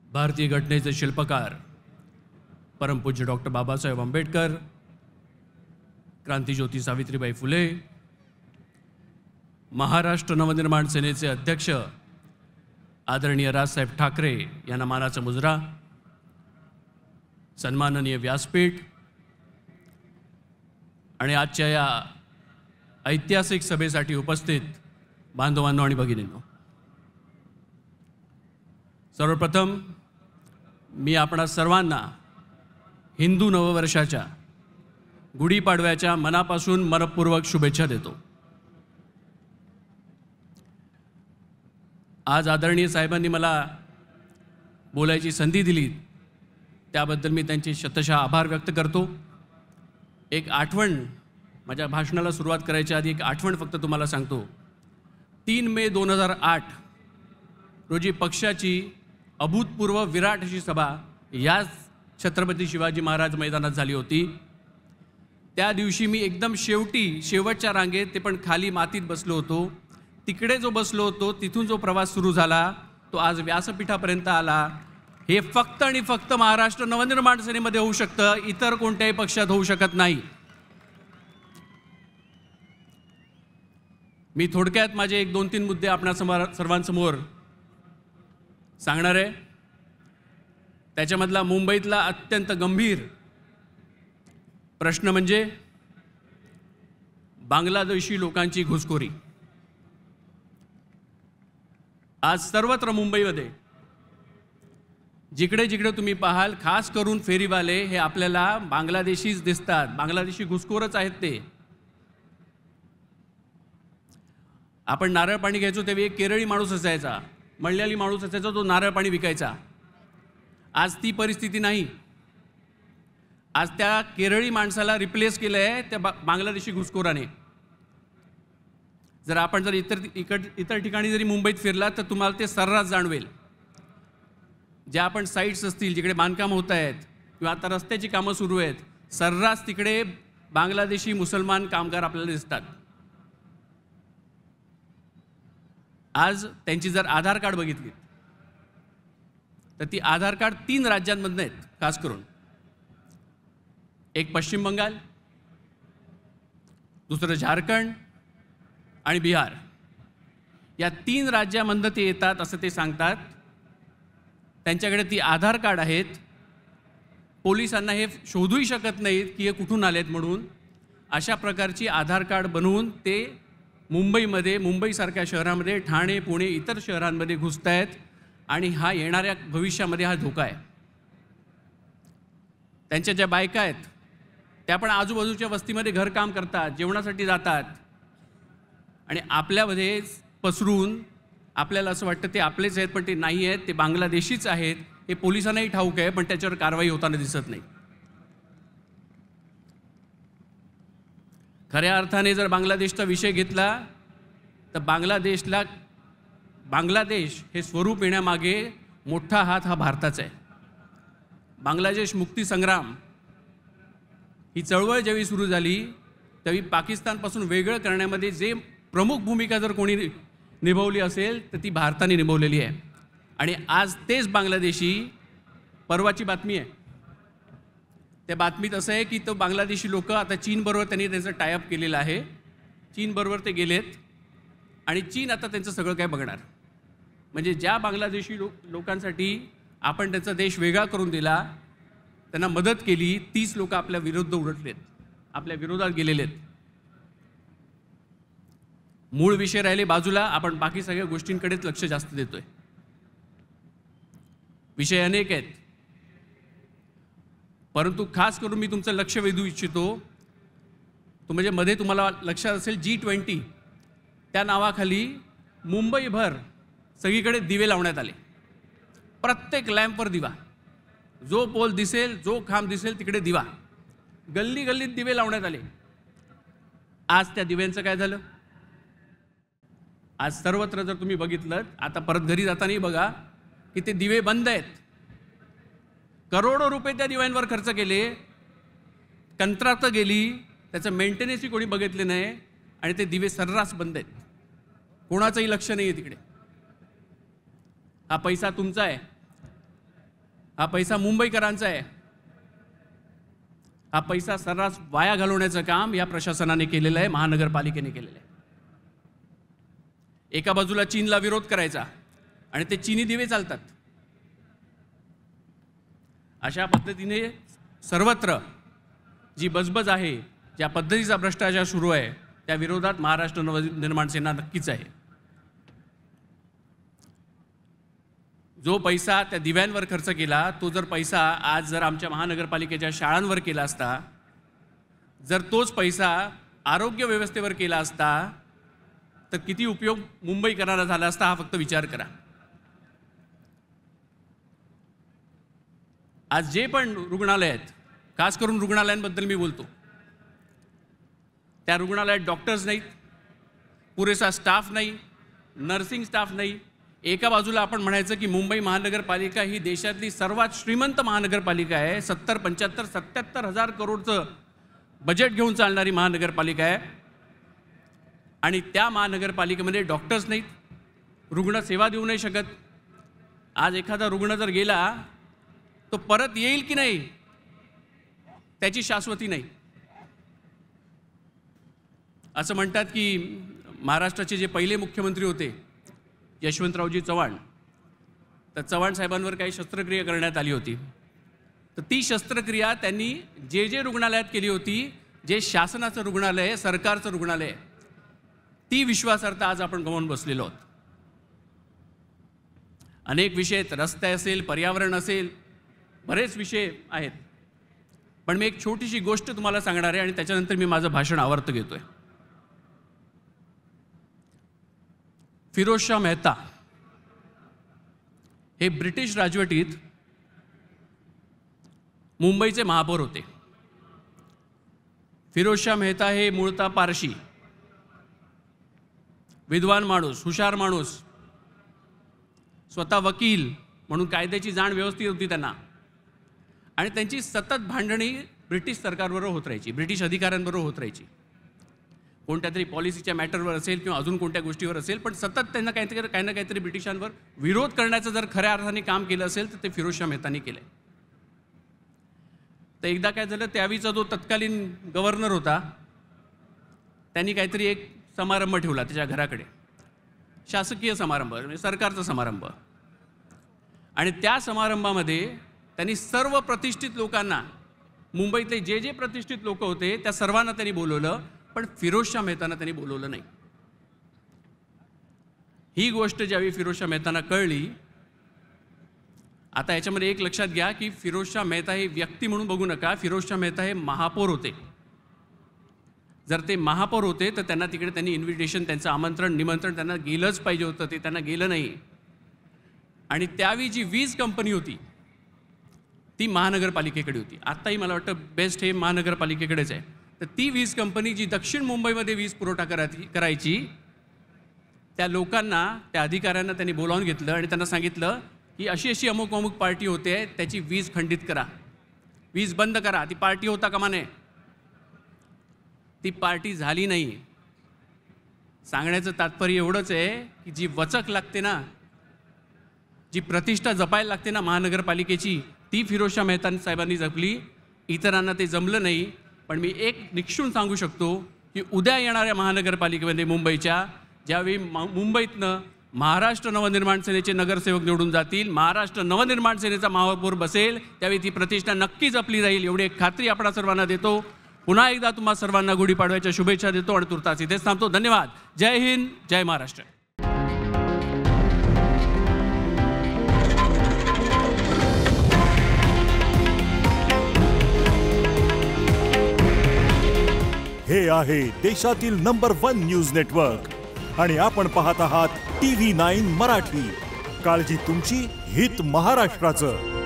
भारतीय घटनेचे शिल्पकार परमपूज्य डॉक्टर बाबासाहेब आंबेडकर, क्रांतिज्योती सावित्रीबाई फुले, महाराष्ट्र नवनिर्माण सेनेचे अध्यक्ष आदरणीय राजसाहेब ठाकरे यांना मानाचा मुजरा, सन्माननीय व्यासपीठ आणि आजच्या या ऐतिहासिक सभेसाठी उपस्थित बांधवांनो आणि भगिनींनो, सर्वप्रथम मी आपणा सर्वांना हिंदू नववर्षाच्या गुढीपाडव्याच्या मनापासून मनपूर्वक शुभेच्छा देतो। आज आदरणीय साहेबांनी मला बोलायची संधी दिली त्याबद्दल मी त्यांचे शतशः आभार व्यक्त करतो। एक आठवण, माझ्या भाषणाला सुरुवात करायच्या आधी एक आठवण फक्त तुम्हाला सांगतो। 3 मे 2008 रोजी पक्षाची अभूतपूर्व विराट अशी सभा याच छत्रपती शिवाजी महाराज मैदानात झाली होती। त्या दिवशी मी एकदम शेवटच्या रांगेत, ते पण खाली मातीत बसलो होतो। तिकडे जो बसलो होतो तिथून जो प्रवास सुरू झाला तो आज व्यासपीठापर्यंत आला। हे फक्त आणि फक्त महाराष्ट्र नवनिर्माण सेनेमध्ये होऊ शकतं, इतर कोणत्याही पक्षात होऊ शकत नाही। मी थोडक्यात माझे 1-2-3 मुद्दे आपणा सर्वांसमोर सांगणार आहे। त्याच्यामधला मुंबईतला अत्यंत गंभीर प्रश्न म्हणजे बांगलादेशी लोकांची घुसखोरी। आज सर्वत्र मुंबईमध्ये जिकडे जिकडे तुम्ही पाहाल, खास करून फेरीवाले हे आपल्याला बांगलादेशीच दिसतात, बांगलादेशी घुसखोरच आहेत ते। आपण नारळ पाणी घ्यायचो तेव्हा एक केरळी माणूस असायचा, मल्याळी माणूस असायचा, तो नारळ पाणी विकायचा। आज ती परिस्थिती नाही। आज त्या केरळी माणसाला रिप्लेस केलं आहे त्या बांगलादेशी घुसखोराने। जर आपण इतर ठिकाणी जरी मुंबईत फिरलात तर तुम्हाला ते सर्रास जाणवेल। ज्या आपण साईट्स असतील जिकडे बांधकाम होत आहेत किंवा आता रस्त्याची कामं सुरू आहेत, सर्रास तिकडे बांगलादेशी मुसलमान कामगार आपल्याला दिसतात। आज त्यांची जर आधार कार्ड बघितली तर ती आधार कार्ड 3 राज्यांमधून आहेत, खास करून एक पश्चिम बंगाल, दुसरं झारखंड आणि बिहार। या 3 राज्यामधून ते येतात असं ते सांगतात। त्यांच्याकडे ती आधार कार्ड आहेत। पोलिसांना हे शोधूही शकत नाहीत की हे कुठून आलेत म्हणून। अशा प्रकारची आधार कार्ड बनवून ते मुंबईसारख्या शहरामध्ये, ठाणे, पुणे, इतर शहरांमध्ये घुसतायत आणि हा येणाऱ्या भविष्यामध्ये हा धोका आहे। त्यांच्या ज्या बायका आहेत त्या पण आजूबाजूच्या वस्तीमध्ये घरकाम करतात, जेवणासाठी जातात आणि आपल्यामध्ये पसरून आपल्याला असं वाटतं ते आपलेच आहेत, पण ते नाही आहेत, ते बांगलादेशीच आहेत। हे पोलिसांनाही ठाऊक आहे, पण त्याच्यावर कारवाई होताना दिसत नाही। खऱ्या अर्थाने जर बांगलादेशचा विषय घेतला तर बांगलादेश हे स्वरूप येण्यामागे मोठा हात हा भारताचा आहे। बांगलादेश मुक्ती संग्राम ही चळवळ जेव्हा सुरू झाली तेव्हा पाकिस्तानपासून वेगळं करण्यामध्ये जे प्रमुख भूमिका जर कोणी निभावली असेल तर ती भारताने निभावलेली आहे। आणि आज तेच बांगलादेशी, परवाची बातमी आहे, त्या बातमीत असं आहे की तो बांगलादेशी लोक आता चीनबरोबर त्यांनी त्यांचं टायअप केलेलं आहे। चीनबरोबर ते गेलेत आणि चीन आता त्यांचं सगळं काय बघणार। म्हणजे ज्या बांगलादेशी लोकांसाठी आपण त्यांचा देश वेगळा करून दिला, त्यांना मदत केली, तीच लोक आपल्या विरुद्ध उलटलेत, आपल्या विरोधात गेलेले आहेत। मूळ विषय राहिले बाजूला, आपण बाकी सगळ्या गोष्टींकडेच लक्ष जास्त देतोय। विषय अनेक आहेत, परंतु खास करून मी तुमचं लक्ष वेधू इच्छितो तो म्हणजे मध्ये तुम्हाला लक्षात असेल G20 त्या नावाखाली मुंबईभर सगळीकडे दिवे लावण्यात आले। प्रत्येक लॅम्पवर दिवा, जो पोल दिसेल, जो खांब दिसेल तिकडे दिवा, गल्ली गल्लीत दिवे लावण्यात आले। आज त्या दिव्यांचं काय झालं? आज सर्वत्र जर तुम्ही बघितलं, आता परत घरी जातानाही बघा की ते दिवे बंद आहेत। करोडो रुपये त्या दिव्यांवर खर्च केले, कंत्राट गेली, त्याचं मेंटेनन्सही कोणी बघितले नाही आणि ते दिवे सर्रास बंद आहेत। कोणाचंही लक्ष नाही आहे तिकडे। हा पैसा तुमचा आहे, हा पैसा मुंबईकरांचा आहे. हा पैसा सर्रास वाया घालवण्याचं काम या प्रशासनाने केलेलं आहे, महानगरपालिकेने केलेलं आहे. एका बाजूला चीनला विरोध करायचा आणि ते चीनी दिवे चालतात. अशा पद्धतीने सर्वत्र जी बजबज आहे, ज्या पद्धतीचा भ्रष्टाचार सुरू आहे, त्या विरोधात महाराष्ट्र नवनिर्माण सेना नक्कीच आहे. जो पैसा त्या दिव्यांवर खर्च केला, तो जर पैसा आज जर आमच्या महानगरपालिकेच्या शाळांवर केला असता, जर तोच पैसा आरोग्य व्यवस्थेवर केला असता, तर किती उपयोग मुंबईकरांना झाला असता, हा फक्त विचार करा. आज जे पण रुग्णालय आहेत, खास करून रुग्णालयांबद्दल मी बोलतो, त्या रुग्णालयात डॉक्टर्स नाहीत, पुरेसा स्टाफ नाही, नर्सिंग स्टाफ नाही. एका बाजूला आपण म्हणायचं की मुंबई महानगरपालिका ही देशातली सर्वात श्रीमंत महानगरपालिका आहे, 70, 75, 77 हजार करोडचं बजेट घेऊन चालणारी महानगरपालिका आहे. आणि त्या महानगरपालिकेमध्ये डॉक्टर्स नाहीत, रुग्ण सेवा देऊ नाही शकत. आज एखादा रुग्ण जर गेला, तो परत येईल की नाही त्याची शाश्वती नाही. असं म्हणतात की महाराष्ट्राचे जे पहिले मुख्यमंत्री होते यशवंतरावजी चव्हाण, तर चव्हाण साहेबांवर काही शस्त्रक्रिया करण्यात आली होती. तर ती शस्त्रक्रिया त्यांनी जे रुग्णालयात केली होती, जे शासनाचं रुग्णालय आहे, सरकारचं रुग्णालय आहे, ती विश्वासार्हता आज आपण गमावून बसलेलो आहोत. अनेक विषय आहेत, रस्ते असेल, पर्यावरण असेल, बरेच विषय आहेत. पण मी एक छोटीशी गोष्ट तुम्हाला सांगणार आहे आणि त्याच्यानंतर मी माझं भाषण आवर्त घेतोय. फिरोजशाह मेहता हे ब्रिटिश राजवटीत मुंबईचे महापौर होते. फिरोजशाह मेहता हे मूळतः पारशी, विद्वान माणूस, हुशार माणूस, स्वतः वकील म्हणून कायद्याची जाण व्यवस्थित होती त्यांना. आणि त्यांची सतत भांडणी ब्रिटिश सरकारबरोबर होत राहायची, ब्रिटिश अधिकाऱ्यांबरोबर होत राहायची. कोणत्या तरी पॉलिसीच्या मॅटरवर असेल किंवा अजून कोणत्या गोष्टीवर असेल, पण सतत त्यांना काही ना काहीतरी ब्रिटिशांवर विरोध करण्याचं जर खऱ्या अर्थाने काम केलं असेल तर ते फिरोजशाह मेहतांनी केलंय. तर एकदा काय झालं, त्यावेळीचा जो तत्कालीन गव्हर्नर होता, त्यांनी काहीतरी एक समारंभ ठेवला त्याच्या घराकडे, शासकीय समारंभ, म्हणजे सरकारचा समारंभ. आणि त्या समारंभामध्ये त्यांनी सर्व प्रतिष्ठित लोकांना, मुंबईतले जे प्रतिष्ठित लोक होते त्या सर्वांना त्यांनी बोलवलं, पण फिरोजशाह मेहतांना त्यांनी बोलवलं नाही. ही गोष्ट ज्यावेळी फिरोजशाह मेहतांना कळली, आता याच्यामध्ये एक लक्षात घ्या की फिरोजशाह मेहता हे व्यक्ती म्हणून बघू नका, फिरोजशाह मेहता हे महापौर होते. जर ते महापौर होते तर त्यांना तिकडे त्यांनी इन्व्हिटेशन, त्यांचं आमंत्रण, निमंत्रण त्यांना गेलंच पाहिजे होतं, ते त्यांना गेलं नाही. आणि त्यावेळी जी वीज कंपनी होती ती महानगरपालिकेकडे होती. आत्ताही मला वाटतं बेस्ट हे महानगरपालिकेकडेच आहे. तर ती वीज कंपनी जी दक्षिण मुंबईमध्ये वीज पुरवठा करायची, त्या लोकांना, त्या अधिकाऱ्यांना त्यांनी बोलावून घेतलं आणि त्यांना सांगितलं की अशी अशी अमुक अमुक पार्टी होते, त्याची वीज खंडित करा, वीज बंद करा. ती पार्टी होता कामा नये. ती पार्टी झाली नाही. सांगण्याचं तात्पर्य एवढंच आहे की जी वचक लागते ना, जी प्रतिष्ठा जपायला लागते ना महानगरपालिकेची, ती फिरोजशाह मेहता साहेबांनी जपली. इतरांना ते जमलं नाही. पण मी एक निक्षून सांगू शकतो की उद्या येणाऱ्या महानगरपालिकेमध्ये मुंबईच्या, ज्यावेळी मुंबईतनं महाराष्ट्र नवनिर्माण सेनेचे नगरसेवक निवडून जातील, महाराष्ट्र नवनिर्माण सेनेचा महापौर बसेल, त्यावेळी ती प्रतिष्ठा नक्की जपली जाईल, एवढी एक खात्री आपण सर्वांना देतो. पुन्हा एकदा तुम्हा सर्वांना गुढीपाडव्याच्या शुभेच्छा देतो आणि तुर्तास इथेच थांबतो. धन्यवाद. जय हिंद, जय महाराष्ट्र. हे आहे देशातील नंबर 1 न्यूज नेटवर्क आणि आपण पाहत आहात TV9 मराठी. काळजी तुमची, हित महाराष्ट्राचं.